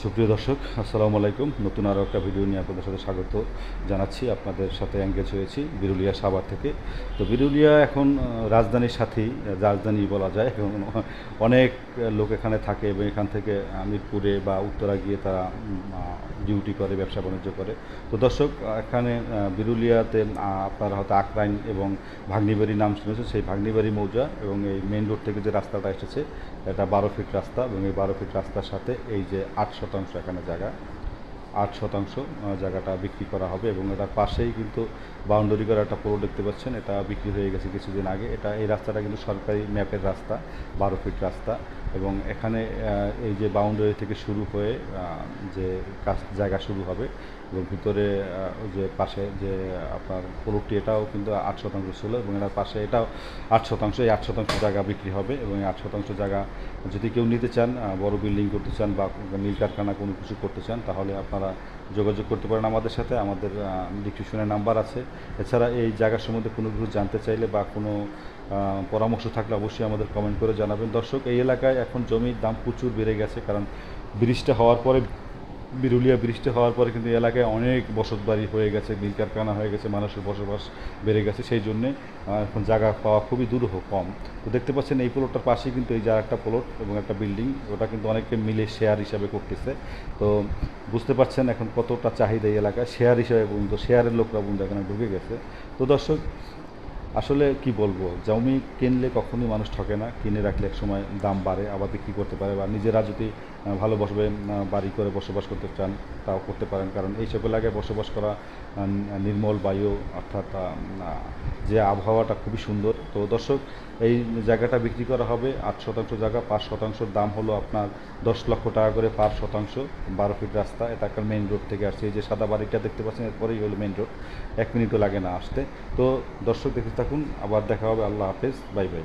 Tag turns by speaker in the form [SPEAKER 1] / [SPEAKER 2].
[SPEAKER 1] সুপ্রিয় দর্শক, আসসালামু আলাইকুম। নতুন আরও একটা ভিডিও নিয়ে আপনাদের সাথে স্বাগত জানাচ্ছি। আপনাদের সাথে এঙ্গেজ হয়েছি বিরুলিয়া সাভার থেকে। তো বিরুলিয়া এখন রাজধানীর সাথেই, রাজধানী বলা যায়। এখন অনেক লোক এখানে থাকে এবং এখান থেকে মিরপুরে বা উত্তরা গিয়ে তারা ডিউটি করে, ব্যবসা বাণিজ্য করে। তো দর্শক, এখানে বিরুলিয়াতে আপনারা হয়তো আকরাইন এবং ভাগ্নিবাড়ি নাম শুনেছেন। সেই ভাগ্নিবাড়ি মৌজা এবং এই মেইন রোড থেকে যে রাস্তাটা এসেছে, এটা 12 ফিট রাস্তা এবং এই 12 ফিট রাস্তার সাথে এই যে 8% এখানে জায়গা, 8% জায়গাটা বিক্রি করা হবে এবং এটার পাশেই কিন্তু বাউন্ডারি করা একটা পোল দেখতে পাচ্ছেন, এটা বিক্রি হয়ে গেছে কিছুদিন আগে। এই রাস্তাটা কিন্তু সরকারি ম্যাপের রাস্তা, 12 ফিট রাস্তা এবং এখানে এই যে বাউন্ডারি থেকে শুরু হয়ে যে জায়গা শুরু হবে এবং ভিতরে ওই যে পাশে যে আপনার পোলটি, এটাও কিন্তু 8% ছিল এবং এটার পাশে এটাও 8%। এই 8% জায়গা বিক্রি হবে এবং এই 8% জায়গা যদি কেউ নিতে চান, বড় বিল্ডিং করতে চান বা মিল কারখানা কোনো কিছু করতে চান, তাহলে আপনারা যোগাযোগ করতে পারেন আমাদের সাথে। আমাদের ডিসক্রিপশনে নাম্বার আছে। এছাড়া এই জায়গার সম্বন্ধে কোনো কিছু জানতে চাইলে বা কোনো পরামর্শ থাকলে অবশ্যই আমাদের কমেন্ট করে জানাবেন। দর্শক, এই এলাকায় এখন জমির দাম প্রচুর বেড়ে গেছে, কারণ ব্রিজটা হওয়ার পরে, বিরুলিয়া বৃষ্টি হওয়ার পরে কিন্তু এলাকায় অনেক বসতবাড়ি হয়ে গেছে, মিল কারখানা হয়ে গেছে, মানুষের বসবাস বেড়ে গেছে। সেই জন্যে এখন জায়গা পাওয়া খুবই দুরূহ, কম। তো দেখতে পাচ্ছেন এই প্লটটার পাশেই কিন্তু এই যে একটা প্লট এবং একটা বিল্ডিং, ওটা কিন্তু অনেকে মিলে শেয়ার হিসাবে করতেছে। তো বুঝতে পারছেন এখন কতটা চাহিদা এই এলাকায়, শেয়ার হিসাবে পর্যন্ত, শেয়ারের লোকরা পর্যন্ত এখানে ঢুকে গেছে। তো দর্শক, আসলে কি বলবো, জমি কিনলে কখনোই মানুষ ঠকে না। কিনে রাখলে এক সময় দাম বাড়ে, আবার বিক্রি করতে পারে, বা নিজেরা যদি ভালোভাবে বাড়ি করে বসবাস করতে চান তাও করতে পারেন, কারণ এইসব এলাকায় বসবাস করা, নির্মল বায়ু, অর্থাৎ যে আবহাওয়াটা খুবই সুন্দর। তো দর্শক, এই জায়গাটা বিক্রি করা হবে 8% জায়গা, 5%। দাম হলো আপনার 10 লক্ষ টাকা করে পার শতাংশ। 12 ফিট রাস্তা, এটা একটা মেইন রোড থেকে আসছে। এই যে সাদা বাড়িটা দেখতে পাচ্ছেন, এরপরেই হলো মেইন রোড, 1 মিনিটও লাগে না আসতে। তো দর্শক, দেখতে থাকুন, আবার দেখা হবে। আল্লাহ হাফেজ, বাই বাই।